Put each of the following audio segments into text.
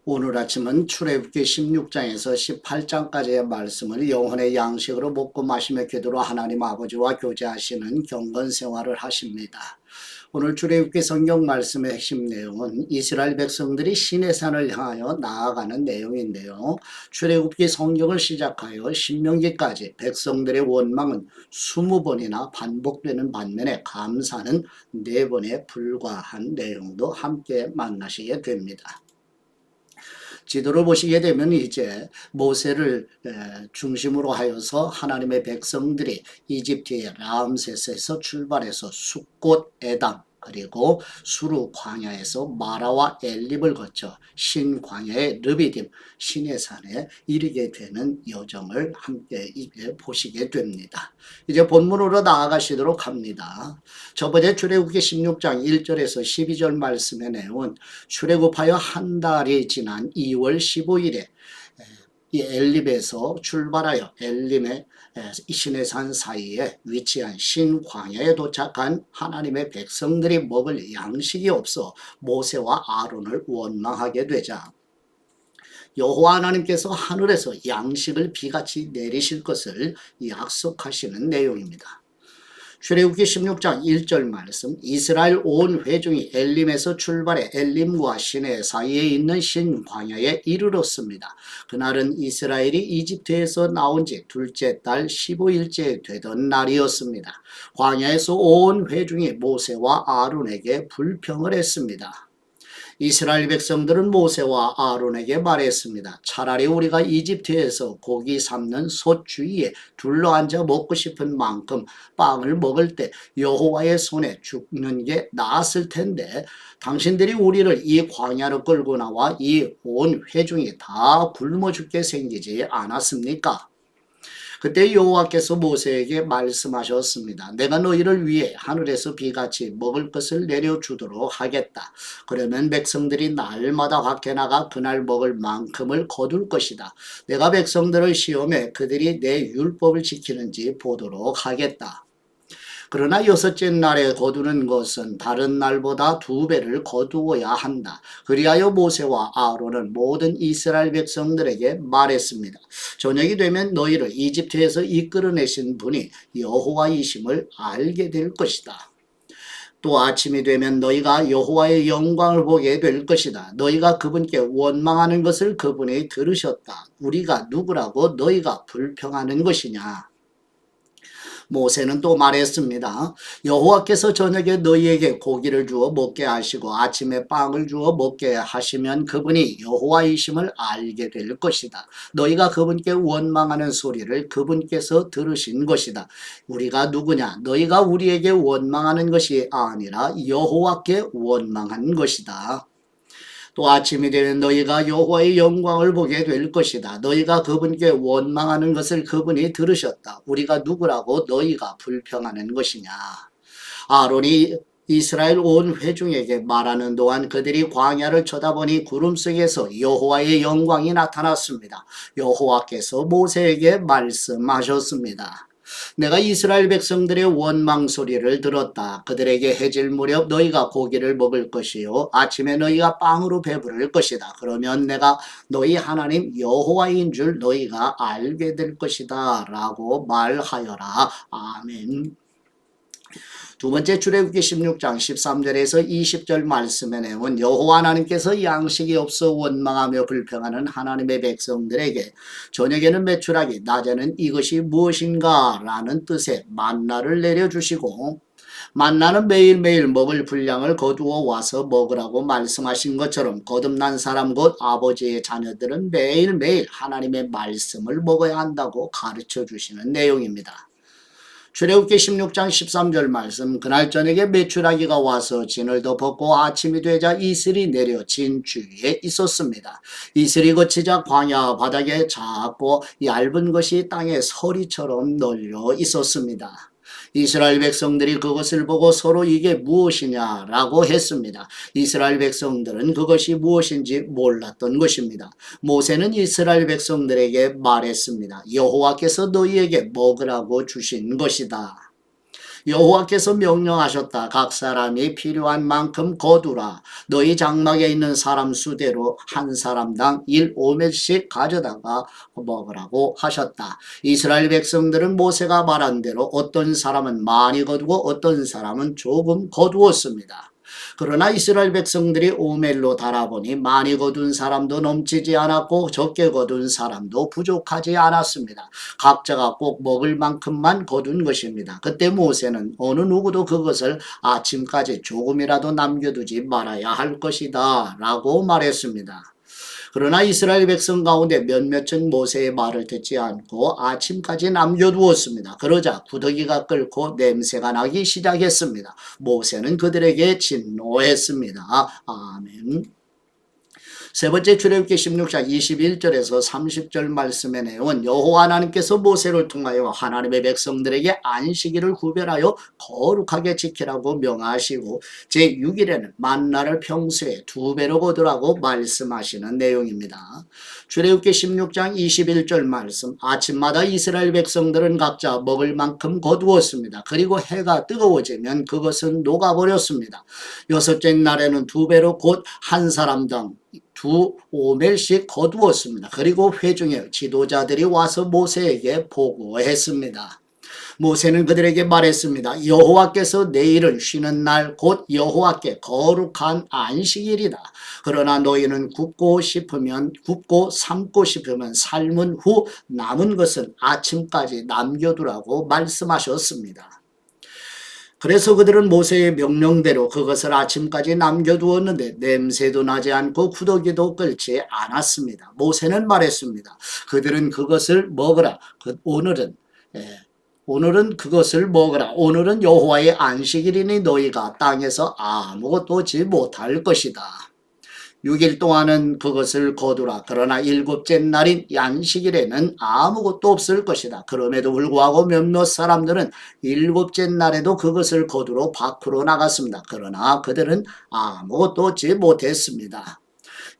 오늘 아침은 출애굽기 16장에서 18장까지의 말씀을 영혼의 양식으로 먹고 마시며 기도로 하나님 아버지와 교제하시는 경건 생활을 하십니다. 오늘 출애굽기 성경 말씀의 핵심 내용은 이스라엘 백성들이 시내산을 향하여 나아가는 내용인데요. 출애굽기 성경을 시작하여 신명기까지 백성들의 원망은 20번이나 반복되는 반면에 감사는 4번에 불과한 내용도 함께 만나시게 됩니다. 지도를 보시게 되면 이제 모세를 중심으로 하여서 하나님의 백성들이 이집트의 람세스에서 출발해서 숫곳 에담 그리고 수르 광야에서 마라와 엘립을 거쳐 신 광야의 르비딤 시내산에 이르게 되는 여정을 함께 이제 보시게 됩니다. 이제 본문으로 나아가시도록 합니다. 저번에 출애굽기 16장 1절에서 12절 말씀의 내용은 출애굽하여 한 달이 지난 2월 15일에 이 엘립에서 출발하여 엘림의 시내산 사이에 위치한 신광야에 도착한 하나님의 백성들이 먹을 양식이 없어 모세와 아론을 원망하게 되자 여호와 하나님께서 하늘에서 양식을 비같이 내리실 것을 약속하시는 내용입니다. 출애굽기 16장 1절 말씀 이스라엘 온 회중이 엘림에서 출발해 엘림과 시내 사이에 있는 신광야에 이르렀습니다. 그날은 이스라엘이 이집트에서 나온 지 둘째 달 15일째 되던 날이었습니다. 광야에서 온 회중이 모세와 아론에게 불평을 했습니다. 이스라엘 백성들은 모세와 아론에게 말했습니다. 차라리 우리가 이집트에서 고기 삶는 솥 주위에 둘러앉아 먹고 싶은 만큼 빵을 먹을 때 여호와의 손에 죽는 게 나았을 텐데 당신들이 우리를 이 광야로 끌고 나와 이 온 회중이 다 굶어 죽게 생기지 않았습니까? 그때 여호와께서 모세에게 말씀하셨습니다. 내가 너희를 위해 하늘에서 비같이 먹을 것을 내려주도록 하겠다. 그러면 백성들이 날마다 밖에 나가 그날 먹을 만큼을 거둘 것이다. 내가 백성들을 시험해 그들이 내 율법을 지키는지 보도록 하겠다. 그러나 여섯째 날에 거두는 것은 다른 날보다 2배를 거두어야 한다. 그리하여 모세와 아론은 모든 이스라엘 백성들에게 말했습니다. 저녁이 되면 너희를 이집트에서 이끌어내신 분이 여호와이심을 알게 될 것이다. 또 아침이 되면 너희가 여호와의 영광을 보게 될 것이다. 너희가 그분께 원망하는 것을 그분이 들으셨다. 우리가 누구라고 너희가 불평하는 것이냐. 모세는 또 말했습니다. 여호와께서 저녁에 너희에게 고기를 주어 먹게 하시고 아침에 빵을 주어 먹게 하시면 그분이 여호와이심을 알게 될 것이다. 너희가 그분께 원망하는 소리를 그분께서 들으신 것이다. 우리가 누구냐? 너희가 우리에게 원망하는 것이 아니라 여호와께 원망한 것이다. 또 아침이 되면 너희가 여호와의 영광을 보게 될 것이다. 너희가 그분께 원망하는 것을 그분이 들으셨다. 우리가 누구라고 너희가 불평하는 것이냐. 아론이 이스라엘 온 회중에게 말하는 동안 그들이 광야를 쳐다보니 구름 속에서 여호와의 영광이 나타났습니다. 여호와께서 모세에게 말씀하셨습니다. 내가 이스라엘 백성들의 원망 소리를 들었다. 그들에게 해질 무렵 너희가 고기를 먹을 것이요 아침에 너희가 빵으로 배부를 것이다. 그러면 내가 너희 하나님 여호와인 줄 너희가 알게 될 것이다 라고 말하여라. 아멘. 두 번째 출애굽기 16장 13절에서 20절 말씀의 내용은 여호와 하나님께서 양식이 없어 원망하며 불평하는 하나님의 백성들에게 저녁에는 메추라기 낮에는 이것이 무엇인가 라는 뜻의 만나를 내려주시고 만나는 매일매일 먹을 분량을 거두어 와서 먹으라고 말씀하신 것처럼 거듭난 사람 곧 아버지의 자녀들은 매일매일 하나님의 말씀을 먹어야 한다고 가르쳐 주시는 내용입니다. 출애굽기 16장 13절 말씀 그날 저녁에 메추라기가 와서 진을 덮었고 아침이 되자 이슬이 내려 진 주위에 있었습니다. 이슬이 거치자 광야 바닥에 작고 얇은 것이 땅에 서리처럼 널려 있었습니다. 이스라엘 백성들이 그것을 보고 서로 이게 무엇이냐라고 했습니다. 이스라엘 백성들은 그것이 무엇인지 몰랐던 것입니다. 모세는 이스라엘 백성들에게 말했습니다. 여호와께서 너희에게 먹으라고 주신 것이다. 여호와께서 명령하셨다. 각 사람이 필요한 만큼 거두라. 너희 장막에 있는 사람 수대로 한 사람당 1오멜씩 가져다가 먹으라고 하셨다. 이스라엘 백성들은 모세가 말한 대로 어떤 사람은 많이 거두고 어떤 사람은 조금 거두었습니다. 그러나 이스라엘 백성들이 오멜로 달아보니 많이 거둔 사람도 넘치지 않았고 적게 거둔 사람도 부족하지 않았습니다. 각자가 꼭 먹을 만큼만 거둔 것입니다. 그때 모세는 어느 누구도 그것을 아침까지 조금이라도 남겨두지 말아야 할 것이다 라고 말했습니다. 그러나 이스라엘 백성 가운데 몇몇은 모세의 말을 듣지 않고 아침까지 남겨두었습니다. 그러자 구더기가 끓고 냄새가 나기 시작했습니다. 모세는 그들에게 진노했습니다. 아멘. 세 번째 출애굽기 16장 21절에서 30절 말씀의 내용은 여호와 하나님께서 모세를 통하여 하나님의 백성들에게 안식일을 구별하여 거룩하게 지키라고 명하시고 제6일에는 만나를 평소에 2배로 거두라고 말씀하시는 내용입니다. 출애굽기 16장 21절 말씀, 아침마다 이스라엘 백성들은 각자 먹을 만큼 거두었습니다. 그리고 해가 뜨거워지면 그것은 녹아버렸습니다. 여섯째 날에는 2배로 곧 한 사람당 2오멜씩 거두었습니다. 그리고 회중의 지도자들이 와서 모세에게 보고했습니다. 모세는 그들에게 말했습니다. 여호와께서 내일은 쉬는 날 곧 여호와께 거룩한 안식일이다. 그러나 너희는 굽고 삶고 싶으면 삶은 후 남은 것은 아침까지 남겨두라고 말씀하셨습니다. 그래서 그들은 모세의 명령대로 그것을 아침까지 남겨두었는데 냄새도 나지 않고 구더기도 끓지 않았습니다. 모세는 말했습니다. 그들은 그것을 먹으라. 오늘은 그것을 먹으라. 오늘은 여호와의 안식일이니 너희가 땅에서 아무것도 얻지 못할 것이다. 6일 동안은 그것을 거두라. 그러나 7째 날인 안식일에는 아무것도 없을 것이다. 그럼에도 불구하고 몇몇 사람들은 7째 날에도 그것을 거두러 밖으로 나갔습니다. 그러나 그들은 아무것도 얻지 못했습니다.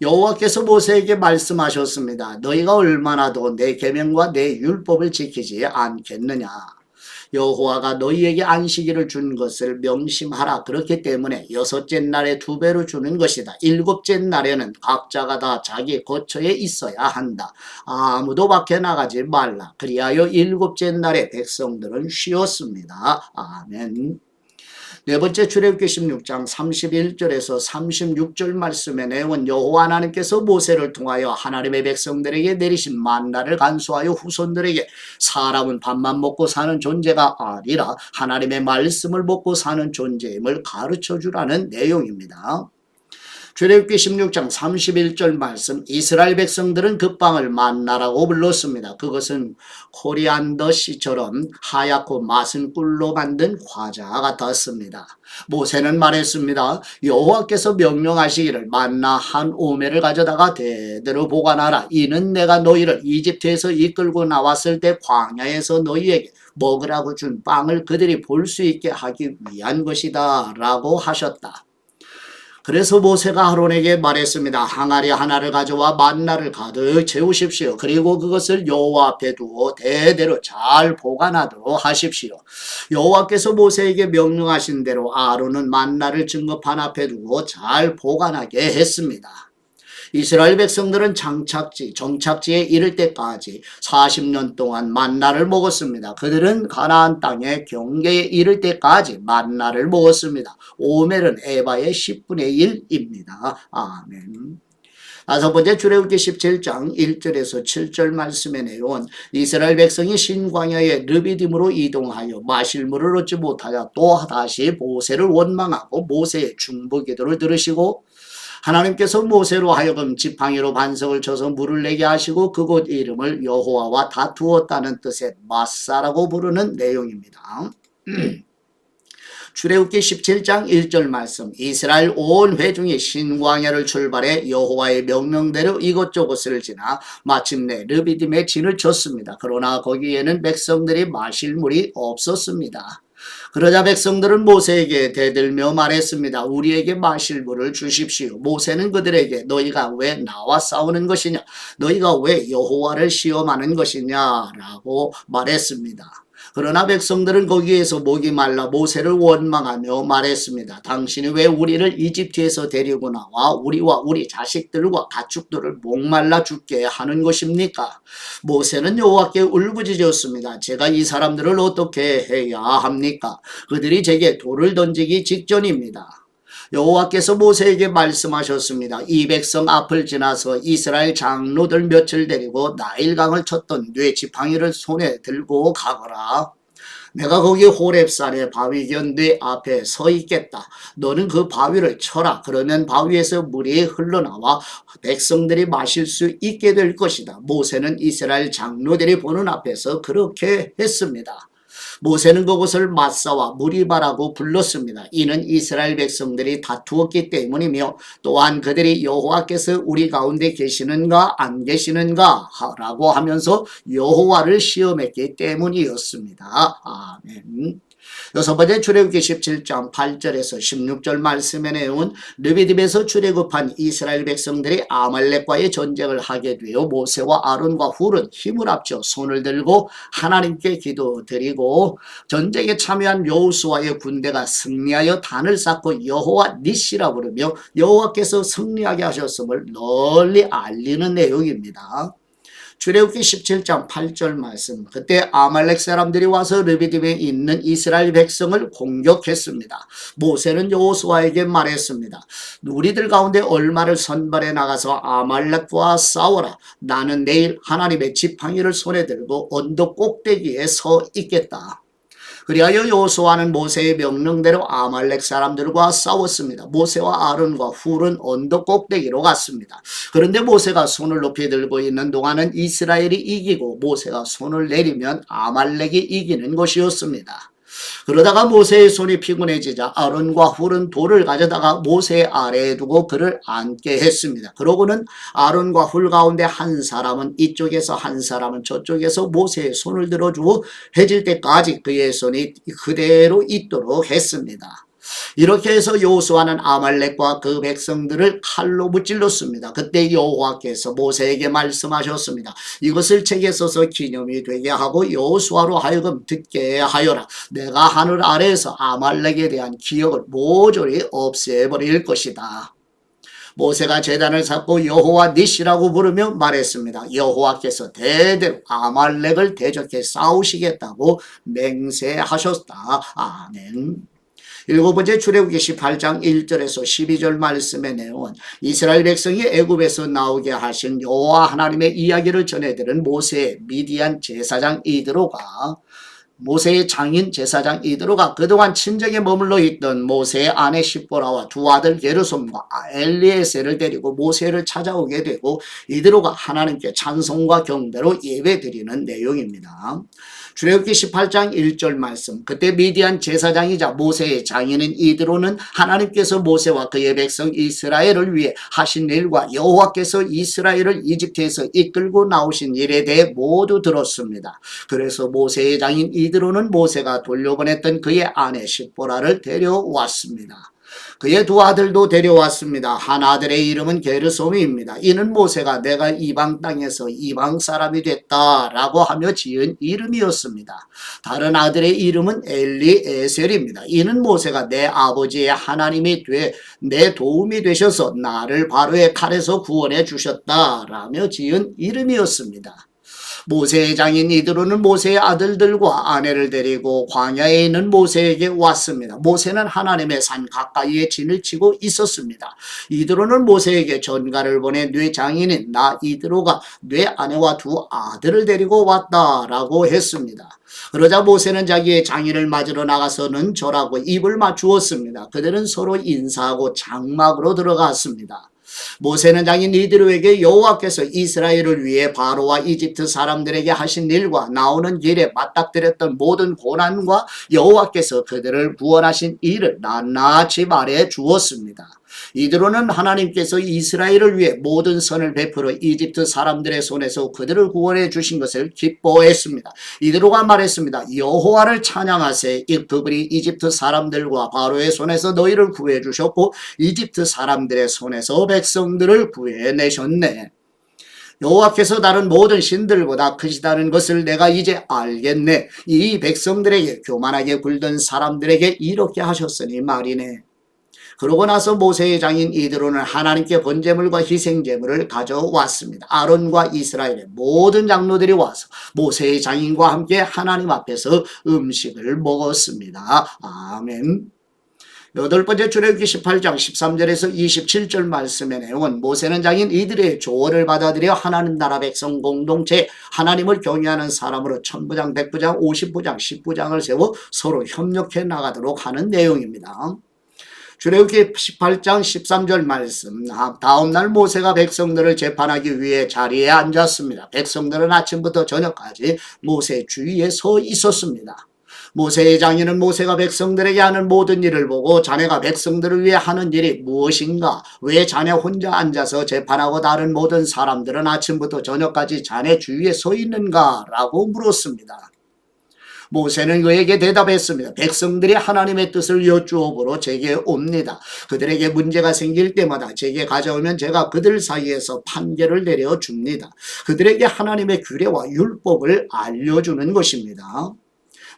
여호와께서 모세에게 말씀하셨습니다. 너희가 얼마나 더 내 계명과 내 율법을 지키지 않겠느냐. 여호와가 너희에게 안식일을 준 것을 명심하라. 그렇기 때문에 6째 날에 2배로 주는 것이다. 7째 날에는 각자가 다 자기 거처에 있어야 한다. 아무도 밖에 나가지 말라. 그리하여 7째 날에 백성들은 쉬었습니다. 아멘. 네 번째 출애굽기 16장 31절에서 36절 말씀의 내용은 여호와 하나님께서 모세를 통하여 하나님의 백성들에게 내리신 만나를 간수하여 후손들에게 사람은 밥만 먹고 사는 존재가 아니라 하나님의 말씀을 먹고 사는 존재임을 가르쳐 주라는 내용입니다. 출애굽기 16장 31절 말씀, 이스라엘 백성들은 그 빵을 만나라고 불렀습니다. 그것은 코리안더 씨처럼 하얗고 맛은 꿀로 만든 과자 같았습니다. 모세는 말했습니다. 여호와께서 명령하시기를 만나 한 오멜을 가져다가 대대로 보관하라. 이는 내가 너희를 이집트에서 이끌고 나왔을 때 광야에서 너희에게 먹으라고 준 빵을 그들이 볼 수 있게 하기 위한 것이다 라고 하셨다. 그래서 모세가 아론에게 말했습니다. 항아리 하나를 가져와 만나를 가득 채우십시오. 그리고 그것을 여호와 앞에 두어 대대로 잘 보관하도록 하십시오. 여호와께서 모세에게 명령하신 대로 아론은 만나를 증거판 앞에 두고 잘 보관하게 했습니다. 이스라엘 백성들은 정착지에 이를 때까지 40년 동안 만나를 먹었습니다. 그들은 가나안 땅의 경계에 이를 때까지 만나를 먹었습니다. 오멜은 에바의 10분의 1입니다. 아멘. 다섯 번째 출애굽기 17장 1절에서 7절 말씀의 내용은 이스라엘 백성이 신광야의 르비딤으로 이동하여 마실 물을 얻지 못하여 또 다시 모세를 원망하고 모세의 중보기도를 들으시고 하나님께서 모세로 하여금 지팡이로 반석을 쳐서 물을 내게 하시고 그곳 이름을 여호와와 다투었다는 뜻의 마사라고 부르는 내용입니다. 출애굽기 17장 1절 말씀, 이스라엘 온 회중이 신광야를 출발해 여호와의 명령대로 이것저것을 지나 마침내 르비딤에 진을 쳤습니다. 그러나 거기에는 백성들이 마실 물이 없었습니다. 그러자 백성들은 모세에게 대들며 말했습니다. 우리에게 마실 물을 주십시오. 모세는 그들에게 너희가 왜 나와 싸우는 것이냐? 너희가 왜 여호와를 시험하는 것이냐? 라고 말했습니다. 그러나 백성들은 거기에서 목이 말라 모세를 원망하며 말했습니다. 당신이 왜 우리를 이집트에서 데리고 나와 우리와 우리 자식들과 가축들을 목말라 죽게 하는 것입니까? 모세는 여호와께 울부짖었습니다. 제가 이 사람들을 어떻게 해야 합니까? 그들이 제게 돌을 던지기 직전입니다. 여호와께서 모세에게 말씀하셨습니다. 이 백성 앞을 지나서 이스라엘 장로들 몇을 데리고 나일강을 쳤던 뇌 지팡이를 손에 들고 가거라. 내가 거기 호렙산의 바위 견 네 앞에 서 있겠다. 너는 그 바위를 쳐라. 그러면 바위에서 물이 흘러나와 백성들이 마실 수 있게 될 것이다. 모세는 이스라엘 장로들이 보는 앞에서 그렇게 했습니다. 모세는 그곳을 마사와 무리바라고 불렀습니다. 이는 이스라엘 백성들이 다투었기 때문이며 또한 그들이 여호와께서 우리 가운데 계시는가 안 계시는가 라고 하면서 여호와를 시험했기 때문이었습니다. 아멘. 여섯 번째 출애굽기 17장 8절에서 16절 말씀의 내용은 르비딤에서 출애굽한 이스라엘 백성들이 아말렉과의 전쟁을 하게 되어 모세와 아론과 훌은 힘을 합쳐 손을 들고 하나님께 기도드리고 전쟁에 참여한 여호수아의 군대가 승리하여 단을 쌓고 여호와 니시라 부르며 여호와께서 승리하게 하셨음을 널리 알리는 내용입니다. 출애굽기 17장 8절 말씀. 그때 아말렉 사람들이 와서 르비딤에 있는 이스라엘 백성을 공격했습니다. 모세는 여호수아에게 말했습니다. 우리들 가운데 얼마를 선발해 나가서 아말렉과 싸워라. 나는 내일 하나님의 지팡이를 손에 들고 언덕 꼭대기에 서 있겠다. 그리하여 여호수아는 모세의 명령대로 아말렉 사람들과 싸웠습니다. 모세와 아론과 훌은 언덕 꼭대기로 갔습니다. 그런데 모세가 손을 높이 들고 있는 동안은 이스라엘이 이기고 모세가 손을 내리면 아말렉이 이기는 것이었습니다. 그러다가 모세의 손이 피곤해지자 아론과 훌은 돌을 가져다가 모세 아래에 두고 그를 앉게 했습니다. 그러고는 아론과 훌 가운데 한 사람은 이쪽에서 한 사람은 저쪽에서 모세의 손을 들어주고 해질 때까지 그의 손이 그대로 있도록 했습니다. 이렇게 해서 여호수아는 아말렉과 그 백성들을 칼로 무찔렀습니다. 그때 여호와께서 모세에게 말씀하셨습니다. 이것을 책에 써서 기념이 되게 하고 여호수아로 하여금 듣게 하여라. 내가 하늘 아래에서 아말렉에 대한 기억을 모조리 없애버릴 것이다. 모세가 제단을 쌓고 여호와 니시라고 부르며 말했습니다. 여호와께서 대대로 아말렉을 대적해 싸우시겠다고 맹세하셨다. 아멘. 일곱 번째 출애굽기 18장 1절에서 12절 말씀의 내용은 이스라엘 백성이 애굽에서 나오게 하신 여호와 하나님의 이야기를 전해들은 모세의 미디안 제사장 이드로가 모세의 장인 제사장 이드로가 그동안 친정에 머물러 있던 모세의 아내 십보라와 두 아들 게르솜과 엘리에셀을 데리고 모세를 찾아오게 되고 이드로가 하나님께 찬송과 경배로 예배드리는 내용입니다. 출애굽기 18장 1절 말씀. 그때 미디안 제사장이자 모세의 장인인 이드로는 하나님께서 모세와 그의 백성 이스라엘을 위해 하신 일과 여호와께서 이스라엘을 이집트에서 이끌고 나오신 일에 대해 모두 들었습니다. 그래서 모세의 장인 이드로는 모세가 돌려보냈던 그의 아내 십보라를 데려왔습니다. 그의 두 아들도 데려왔습니다. 한 아들의 이름은 게르솜입니다. 이는 모세가 내가 이방 땅에서 이방 사람이 됐다라고 하며 지은 이름이었습니다. 다른 아들의 이름은 엘리에셀입니다. 이는 모세가 내 아버지의 하나님이 돼 내 도움이 되셔서 나를 바로의 칼에서 구원해 주셨다라며 지은 이름이었습니다. 모세의 장인 이드로는 모세의 아들들과 아내를 데리고 광야에 있는 모세에게 왔습니다. 모세는 하나님의 산 가까이에 진을 치고 있었습니다. 이드로는 모세에게 전가를 보내 네 장인인 나 이드로가 네 아내와 두 아들을 데리고 왔다라고 했습니다. 그러자 모세는 자기의 장인을 맞으러 나가서는 절하고 입을 맞추었습니다. 그들은 서로 인사하고 장막으로 들어갔습니다. 모세는 장인 이드로에게 여호와께서 이스라엘을 위해 바로와 이집트 사람들에게 하신 일과 나오는 길에 맞닥뜨렸던 모든 고난과 여호와께서 그들을 구원하신 일을 낱낱이 말해 주었습니다. 이드로는 하나님께서 이스라엘을 위해 모든 선을 베풀어 이집트 사람들의 손에서 그들을 구원해 주신 것을 기뻐했습니다. 이드로가 말했습니다. 여호와를 찬양하세. 그분이 이집트 사람들과 바로의 손에서 너희를 구해 주셨고 이집트 사람들의 손에서 백성들을 구해내셨네. 여호와께서 다른 모든 신들보다 크시다는 것을 내가 이제 알겠네. 이 백성들에게, 교만하게 굴던 사람들에게 이렇게 하셨으니 말이네. 그러고 나서 모세의 장인 이드로는 하나님께 번제물과 희생제물을 가져왔습니다. 아론과 이스라엘의 모든 장로들이 와서 모세의 장인과 함께 하나님 앞에서 음식을 먹었습니다. 아멘. 여덟 번째 출애굽기 18장 13절에서 27절 말씀의 내용은 모세는 장인 이들의 조언을 받아들여 하나님 나라 백성 공동체 하나님을 경외하는 사람으로 천부장, 백부장, 50부장, 10부장을 세워 서로 협력해 나가도록 하는 내용입니다. 출애굽기 18장 13절 말씀. 다음날 모세가 백성들을 재판하기 위해 자리에 앉았습니다. 백성들은 아침부터 저녁까지 모세 주위에 서 있었습니다. 모세의 장인은 모세가 백성들에게 하는 모든 일을 보고 자네가 백성들을 위해 하는 일이 무엇인가? 왜 자네 혼자 앉아서 재판하고 다른 모든 사람들은 아침부터 저녁까지 자네 주위에 서 있는가? 라고 물었습니다. 모세는 그에게 대답했습니다. 백성들이 하나님의 뜻을 여쭈어 보러 제게 옵니다. 그들에게 문제가 생길 때마다 제게 가져오면 제가 그들 사이에서 판결을 내려줍니다. 그들에게 하나님의 규례와 율법을 알려주는 것입니다.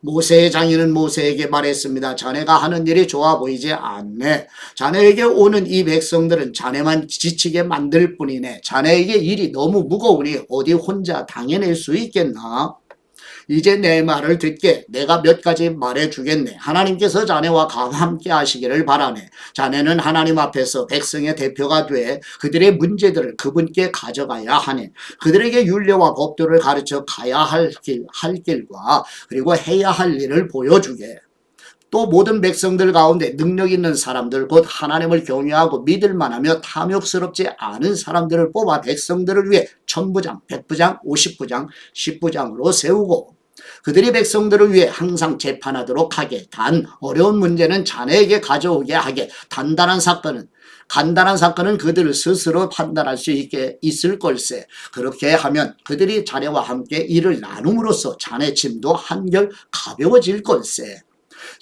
모세의 장인은 모세에게 말했습니다. 자네가 하는 일이 좋아 보이지 않네. 자네에게 오는 이 백성들은 자네만 지치게 만들 뿐이네. 자네에게 일이 너무 무거우니 어디 혼자 당해낼 수 있겠나? 이제 내 말을 듣게. 내가 몇 가지 말해주겠네. 하나님께서 자네와 함께 하시기를 바라네. 자네는 하나님 앞에서 백성의 대표가 돼 그들의 문제들을 그분께 가져가야 하네. 그들에게 율례와 법도를 가르쳐 가야 할 길과 그리고 해야 할 일을 보여주게. 또 모든 백성들 가운데 능력 있는 사람들, 곧 하나님을 경외하고 믿을만하며 탐욕스럽지 않은 사람들을 뽑아 백성들을 위해 천부장, 백부장, 50부장, 10부장으로 세우고 그들이 백성들을 위해 항상 재판하도록 하게. 단 어려운 문제는 자네에게 가져오게 하게. 간단한 사건은 그들을 스스로 판단할 수 있을 걸세. 그렇게 하면 그들이 자네와 함께 일을 나눔으로써 자네 짐도 한결 가벼워질 걸세.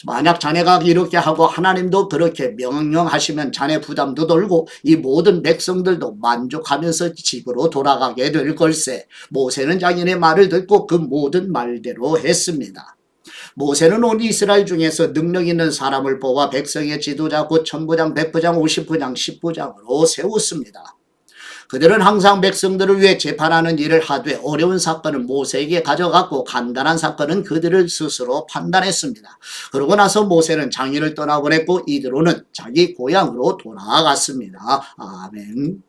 만약 자네가 이렇게 하고 하나님도 그렇게 명령하시면 자네 부담도 덜고 이 모든 백성들도 만족하면서 집으로 돌아가게 될 걸세. 모세는 장인의 말을 듣고 그 모든 말대로 했습니다. 모세는 온 이스라엘 중에서 능력 있는 사람을 뽑아 백성의 지도자 곧 천부장, 백부장, 50부장, 10부장으로 세웠습니다. 그들은 항상 백성들을 위해 재판하는 일을 하되 어려운 사건은 모세에게 가져갔고 간단한 사건은 그들을 스스로 판단했습니다. 그러고 나서 모세는 장인을 떠나보냈고 이드로는 자기 고향으로 돌아갔습니다. 아멘.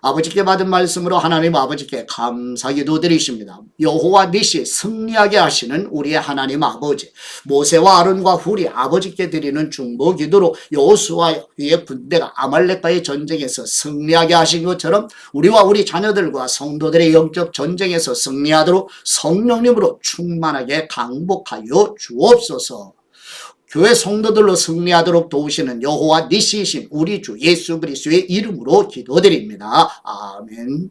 아버지께 받은 말씀으로 하나님 아버지께 감사기도 드리십니다. 여호와 니시 승리하게 하시는 우리의 하나님 아버지, 모세와 아론과 훌이 아버지께 드리는 중보기도로 여호수아의 군대가 아말렉과의 전쟁에서 승리하게 하신 것처럼 우리와 우리 자녀들과 성도들의 영적 전쟁에서 승리하도록 성령님으로 충만하게 강복하여 주옵소서. 교회 성도들로 승리하도록 도우시는 여호와 니시이신 우리 주 예수 그리스도의 이름으로 기도드립니다. 아멘.